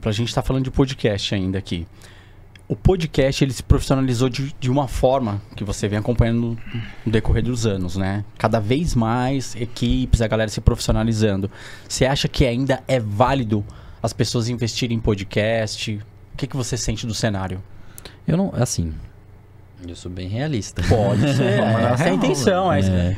exemplo, a gente tá falando de podcast ainda aqui. O podcast, ele se profissionalizou de uma forma que você vem acompanhando no decorrer dos anos, né? Cada vez mais equipes, a galera se profissionalizando. Você acha que ainda é válido as pessoas investirem em podcast? O que você sente do cenário? Eu não, assim, eu sou bem realista. Pode ser, essa é a intenção.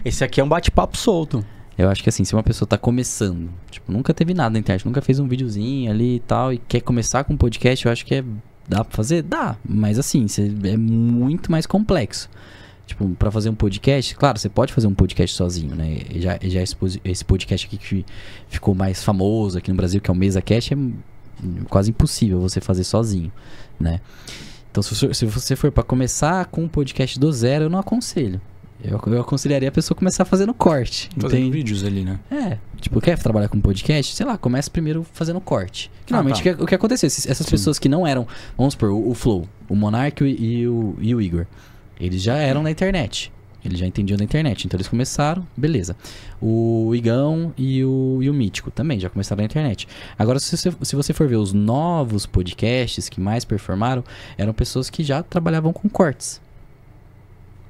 Esse aqui é um bate-papo solto. Eu acho que assim, se uma pessoa tá começando, tipo, nunca teve nada na internet, nunca fez um videozinho ali e tal, e quer começar com um podcast, eu acho que dá pra fazer? Dá, mas assim, é muito mais complexo. Tipo, pra fazer um podcast, claro, você pode fazer um podcast sozinho, né? Já esse podcast aqui que ficou mais famoso aqui no Brasil, que é o MesaCast, é quase impossível você fazer sozinho, né? Então, se você for pra começar com um podcast do zero, eu não aconselho. Eu aconselharia a pessoa começar fazendo corte. Fazendo vídeos ali, né? Tipo, quer trabalhar com podcast? Sei lá, começa primeiro fazendo corte. Que normalmente o que aconteceu? Essas pessoas que não eram, vamos supor, o Flow, o Monark e o Igor, eles já eram na internet. Eles já entendiam da internet. Então eles começaram, beleza. O Igão e o Mítico também já começaram na internet. Agora, se você for ver os novos podcasts que mais performaram, eram pessoas que já trabalhavam com cortes.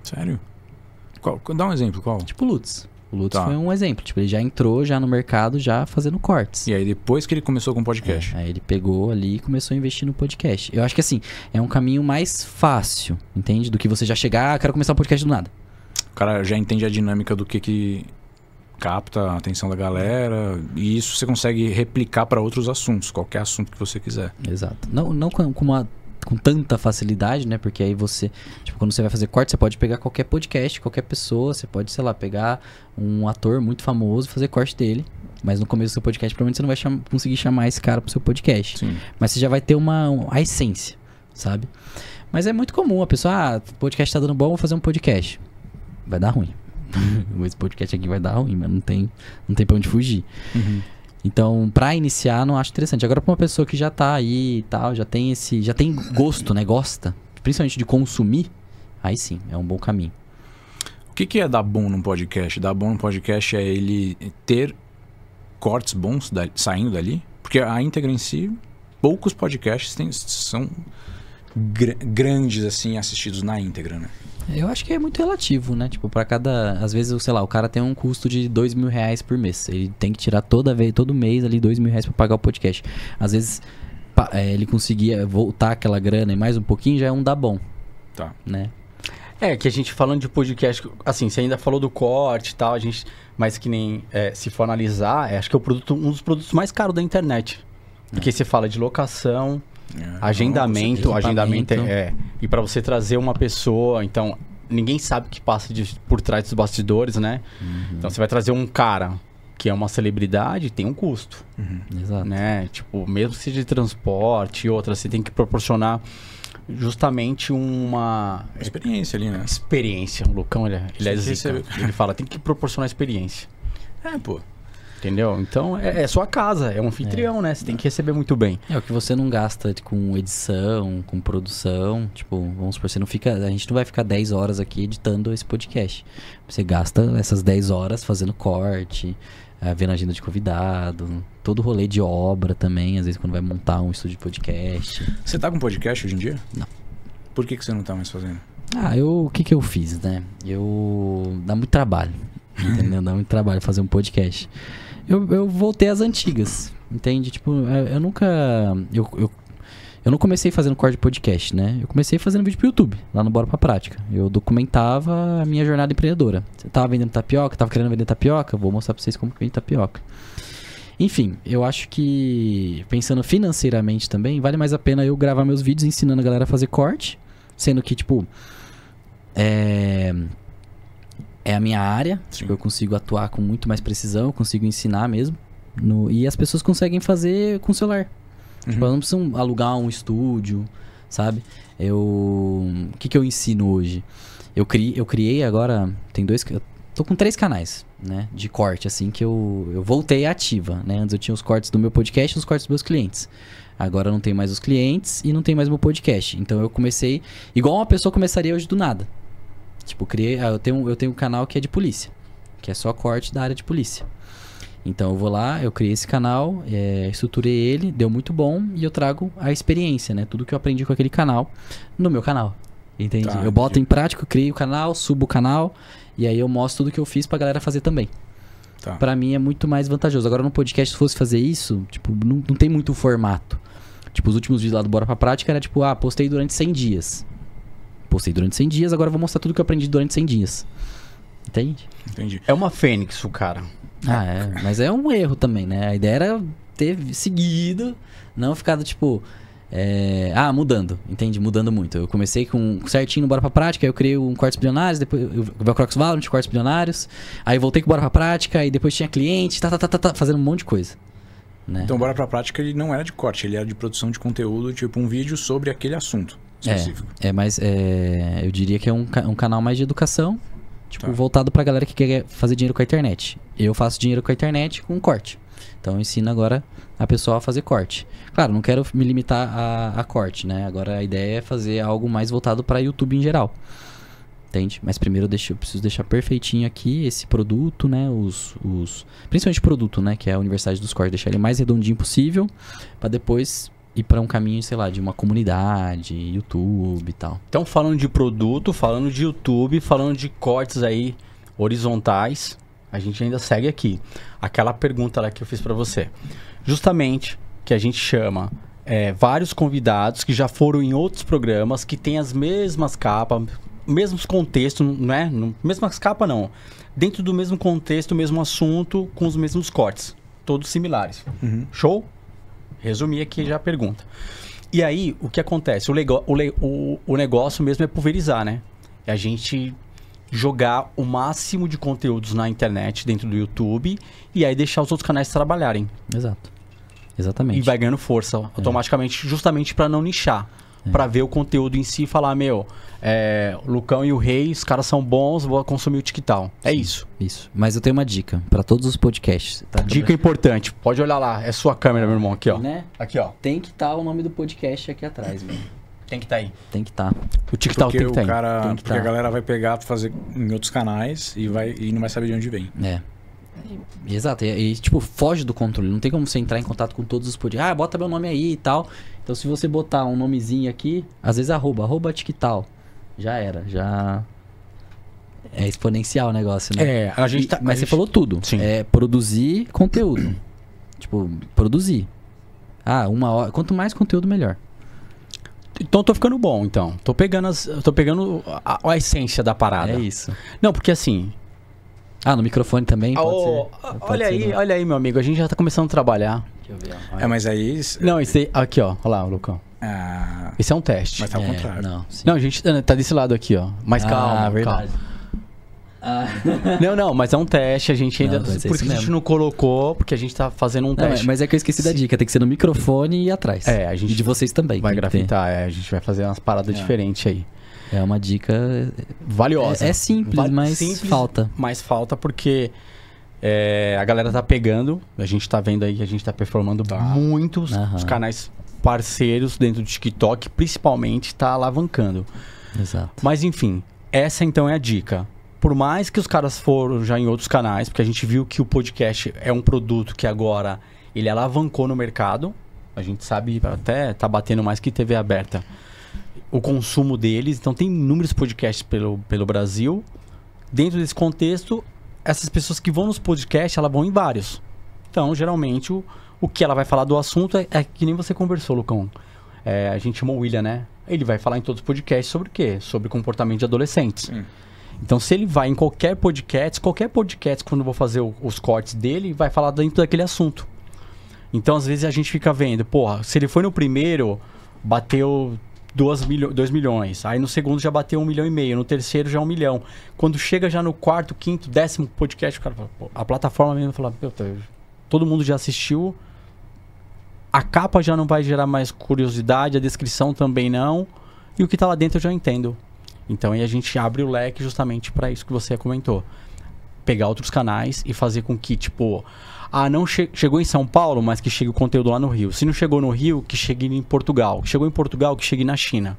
Sério? Dá um exemplo, qual? Tipo o Lutz. O Lutz foi um exemplo. Tipo, ele já entrou já no mercado já fazendo cortes. E aí depois que ele começou com o podcast? Aí ele pegou ali e começou a investir no podcast. Eu acho que assim, é um caminho mais fácil, entende? Do que você já chegar, quero começar um podcast do nada. O cara já entende a dinâmica do que capta a atenção da galera. E isso você consegue replicar para outros assuntos. Qualquer assunto que você quiser. Exato. Não com tanta facilidade, né? Porque aí você, tipo, quando você vai fazer corte, você pode pegar qualquer podcast, qualquer pessoa, você pode, sei lá, pegar um ator muito famoso e fazer corte dele. Mas no começo do seu podcast, provavelmente você não vai conseguir chamar esse cara pro seu podcast. Sim. Mas você já vai ter a essência, sabe? Mas é muito comum a pessoa, o podcast tá dando bom, vou fazer um podcast. Vai dar ruim. Esse podcast aqui vai dar ruim, mas não tem pra onde fugir. Uhum. Então, pra iniciar, não acho interessante. Agora, pra uma pessoa que já tá aí e tal, já tem gosto, né? Gosta, principalmente de consumir, aí sim, é um bom caminho. O que é dar bom num podcast? Dar bom num podcast é ele ter cortes bons saindo dali? Porque a íntegra em si, poucos podcasts são grandes, assim, assistidos na íntegra, né? Eu acho que é muito relativo, né? Tipo, pra cada... Às vezes, sei lá, o cara tem um custo de R$2.000 por mês. Ele tem que tirar todo mês ali R$2.000 pra pagar o podcast. Às vezes, ele conseguia voltar aquela grana e mais um pouquinho, já é um dá bom. Tá. Né? Que a gente falando de podcast... Assim, você ainda falou do corte e tal, mas que nem... se for analisar, acho que é um dos produtos mais caros da internet. Porque você fala de locação... agendamento e para você trazer uma pessoa, então ninguém sabe o que passa por trás dos bastidores, né? Então você vai trazer um cara que é uma celebridade, tem um custo. Exato. Né? Tipo, mesmo que seja de transporte e outra, você tem que proporcionar justamente uma experiência ali, né? Experiência. O Lucão, ele é zica. Ele fala, tem que proporcionar experiência. Pô. Entendeu? Então, é sua casa, é um anfitrião, né? Você tem que receber muito bem. O que você não gasta com edição, com produção. Tipo, vamos supor, a gente não vai ficar 10 horas aqui editando esse podcast. Você gasta essas 10 horas fazendo corte, vendo a agenda de convidado, todo o rolê de obra também, às vezes quando vai montar um estúdio de podcast. Você tá com podcast hoje em dia? Não. Por que você não tá mais fazendo? O que eu fiz, né? Dá muito trabalho, entendeu? Dá muito trabalho fazer um podcast. Eu voltei às antigas, entende? Tipo, eu nunca... Eu não comecei fazendo corte de podcast, né? Eu comecei fazendo vídeo pro YouTube, lá no Bora Pra Prática. Eu documentava a minha jornada empreendedora. Você tava vendendo tapioca, tava querendo vender tapioca? Vou mostrar pra vocês como que vende tapioca. Enfim, eu acho que, pensando financeiramente também, vale mais a pena eu gravar meus vídeos ensinando a galera a fazer corte, sendo que, tipo... É a minha área, tipo, eu consigo atuar com muito mais precisão, eu consigo ensinar mesmo. E as pessoas conseguem fazer com o celular. Tipo, elas não precisam alugar um estúdio, sabe? O que eu ensino hoje? Eu criei agora, eu tô com 3 canais, né? De corte, assim, que eu voltei ativa, né? Antes eu tinha os cortes do meu podcast e os cortes dos meus clientes. Agora eu não tenho mais os clientes e não tenho mais o meu podcast. Então eu comecei, igual uma pessoa começaria hoje do nada. Tipo, eu tenho um canal que é de polícia, que é só corte da área de polícia. Então eu vou lá, eu criei esse canal, estruturei ele, deu muito bom e eu trago a experiência, né? Tudo que eu aprendi com aquele canal no meu canal. Entende? Tá, eu boto em prática, eu crio o canal, subo o canal e aí eu mostro tudo que eu fiz pra galera fazer também. Tá. Pra mim é muito mais vantajoso. Agora no podcast, se fosse fazer isso, tipo, não tem muito formato. Tipo, os últimos vídeos lá do Bora Pra Prática era tipo, postei durante 100 dias. Postei durante 100 dias, agora eu vou mostrar tudo que eu aprendi durante 100 dias. Entende? Entendi. É uma fênix o cara. Mas é um erro também, né? A ideia era ter seguido, não ficado tipo... mudando, entende? Mudando muito. Eu comecei com certinho no Bora Pra Prática, aí eu criei um Quartos Bilionários, depois eu vi o Crocs Valorant, Quartos Bilionários, aí voltei com o Bora Pra Prática, e depois tinha cliente, fazendo um monte de coisa. Né? Então, Bora Pra Prática, ele não era de corte, ele era de produção de conteúdo, tipo um vídeo sobre aquele assunto específico. Mas eu diria que é um canal mais de educação, tipo, Tá. voltado pra galera que quer fazer dinheiro com a internet. Eu faço dinheiro com a internet com corte. Então eu ensino agora a pessoa a fazer corte. Claro, não quero me limitar a corte, né? Agora a ideia é fazer algo mais voltado para YouTube em geral. Entende? Mas primeiro eu preciso deixar perfeitinho aqui esse produto, né? Principalmente produto, né? Que é a Universidade dos Cortes. Deixar ele mais redondinho possível para depois ir para um caminho, sei lá, de uma comunidade, YouTube e tal. Então, falando de produto, falando de YouTube, falando de cortes aí horizontais, a gente ainda segue aqui. Aquela pergunta lá que eu fiz pra você. Justamente que a gente chama vários convidados que já foram em outros programas, que tem as mesmas capas, mesmos contextos, não é? Mesmas capas não. Dentro do mesmo contexto, mesmo assunto, com os mesmos cortes. Todos similares. Uhum. Show? Resumi aqui já a pergunta. E aí, o que acontece? O negócio mesmo é pulverizar, né? É a gente jogar o máximo de conteúdos na internet, dentro do YouTube, e aí deixar os outros canais trabalharem. Exato. Exatamente. E vai ganhando força automaticamente, justamente para não nichar. Para ver o conteúdo em si e falar, o Lucão e o Rei, os caras são bons, vou consumir o TikTok. É isso. Isso. Mas eu tenho uma dica para todos os podcasts. Tá? Dica importante. Pode olhar lá. É sua câmera, meu irmão. Aqui, ó. Né? Aqui, ó. Tem que estar o nome do podcast aqui atrás, mano. Tem que estar aí. Tem que estar. O TikTok Porque tem que estar aí. porque a galera vai pegar pra fazer em outros canais e não vai saber de onde vem. Exato. E, tipo, foge do controle. Não tem como você entrar em contato com todos os podcasts. Bota meu nome aí e tal. Então, se você botar um nomezinho aqui, às vezes arroba TikTok. Já era. Já... É exponencial o negócio, né? Mas você falou tudo. Sim. É produzir conteúdo. Tipo, produzir. 1 hora. Quanto mais conteúdo, melhor. Então tô ficando bom, então. Tô pegando a essência da parada. É isso. Não, porque assim... No microfone também pode ser. Olha aí, meu amigo. A gente já tá começando a trabalhar. Deixa eu ver. Mas aí... Não, esse aí... Aqui, ó. Olha lá, Lucão. Esse é um teste. Mas tá ao contrário. Não, sim. Não, a gente tá desse lado aqui, ó. Mas calma, verdade. calma. Não, mas é um teste. A gente ainda... Não, mas é por isso que a gente mesmo. não colocou? Porque a gente tá fazendo um teste. Mas é que eu esqueci da dica. Tem que ser no microfone e atrás. A gente E de vocês também. vai tem que ter. grafitar. A gente vai fazer umas paradas diferentes aí. É uma dica Valiosa. É simples, mas falta. Mas falta porque a galera tá pegando. A gente tá vendo aí que a gente tá performando muito. Os canais parceiros dentro do TikTok, principalmente, tá alavancando. Exato. Mas enfim, essa então é a dica. Por mais que os caras foram já em outros canais, porque a gente viu que o podcast é um produto que agora ele alavancou no mercado. A gente sabe, até tá batendo mais que TV aberta. O consumo deles, então tem inúmeros podcasts pelo Brasil. Dentro desse contexto, essas pessoas que vão nos podcasts, elas vão em vários. Então, geralmente, o que ela vai falar do assunto é que nem você conversou, Lucão. A gente chamou o William, né? Ele vai falar em todos os podcasts sobre o quê? Sobre comportamento de adolescentes. Sim. Então, se ele vai em qualquer podcast, quando eu vou fazer os cortes dele, vai falar dentro daquele assunto. Então, às vezes, a gente fica vendo, se ele foi no primeiro, bateu 2 milhões. Aí no segundo já bateu 1,5 milhão. No terceiro já 1 milhão. Quando chega já no quarto, quinto, 10º podcast, o cara fala, a plataforma mesmo fala, todo mundo já assistiu. A capa já não vai gerar mais curiosidade, a descrição também não. E o que tá lá dentro eu já entendo. Então aí a gente abre o leque justamente para isso que você comentou. Pegar outros canais e fazer com que, não chegou em São Paulo, mas que chegue o conteúdo lá no Rio. Se não chegou no Rio, que chegue em Portugal. Chegou em Portugal, que chegue na China.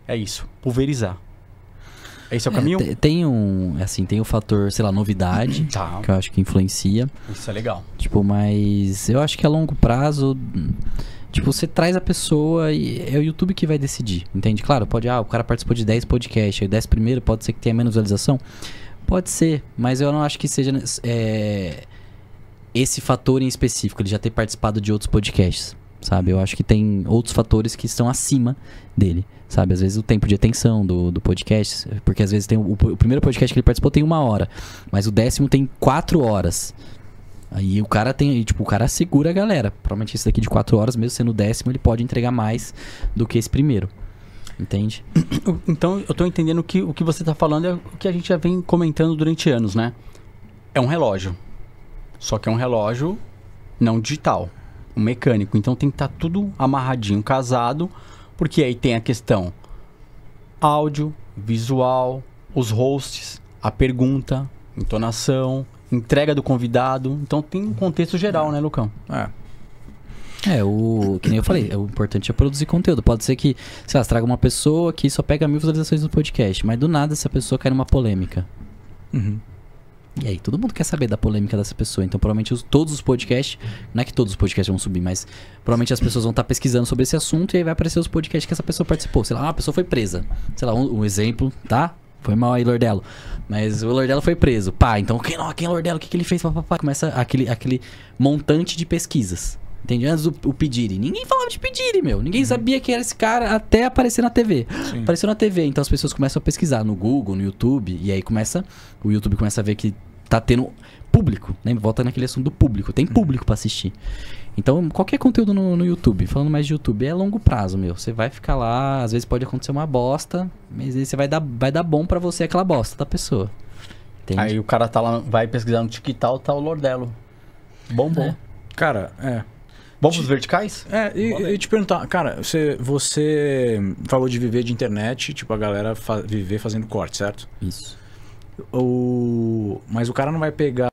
É isso. Pulverizar. Esse é o caminho? Tem o fator, sei lá, novidade, Tá. que eu acho que influencia. Isso é legal. Tipo, mas eu acho que a longo prazo, tipo, você traz a pessoa e é o YouTube que vai decidir, entende? Claro, o cara participou de 10 podcasts, aí o 10 primeiro pode ser que tenha menos visualização. Pode ser, mas eu não acho que seja esse fator em específico, ele já ter participado de outros podcasts, sabe? Eu acho que tem outros fatores que estão acima dele, sabe? Às vezes o tempo de atenção do podcast, porque às vezes tem o primeiro podcast que ele participou tem 1 hora, mas o 10º tem 4 horas. Aí o cara o cara segura a galera. Provavelmente esse daqui de 4 horas, mesmo sendo o 10º, ele pode entregar mais do que esse primeiro. Entende? Então, eu tô entendendo que o que você tá falando é o que a gente já vem comentando durante anos, né? É um relógio. Só que é um relógio não digital, um mecânico. Então tem que estar tudo amarradinho, casado, porque aí tem a questão áudio, visual, os hosts, a pergunta, entonação, entrega do convidado. Então tem um contexto geral, né, Lucão? Que nem eu falei, o importante é produzir conteúdo. Pode ser que, sei lá, você traga uma pessoa que só pega 1000 visualizações no podcast, mas do nada essa pessoa cai numa polêmica. Uhum. E aí, todo mundo quer saber da polêmica dessa pessoa. Então, provavelmente, todos os podcasts... Não é que todos os podcasts vão subir, mas... Provavelmente as pessoas vão estar pesquisando sobre esse assunto e aí vai aparecer os podcasts que essa pessoa participou. Sei lá, uma pessoa foi presa. Sei lá, um exemplo, tá? Foi mal aí, Lordelo. Mas o Lordelo foi preso. Pá, então, quem é o Lordelo? O que ele fez? Pá, pá, pá. Começa aquele montante de pesquisas. Entende? Antes o Pediri. Ninguém falava de Pediri, meu. Ninguém sabia quem era esse cara até aparecer na TV. Sim. Apareceu na TV, então as pessoas começam a pesquisar no Google, no YouTube. E aí o YouTube começa a ver que tá tendo público. Lembra? Volta naquele assunto do público. Tem público pra assistir. Então, qualquer conteúdo no YouTube, falando mais de YouTube, é longo prazo, meu. Você vai ficar lá, às vezes pode acontecer uma bosta, mas aí você vai dar bom pra você aquela bosta da pessoa. Entende? Aí o cara tá lá, vai pesquisar no TikTok, tá o Lordelo. Bom. Cara, Vamos pros verticais? E te perguntar, cara, você falou de viver de internet, tipo, a galera viver fazendo corte, certo? Isso. Mas o cara não vai pegar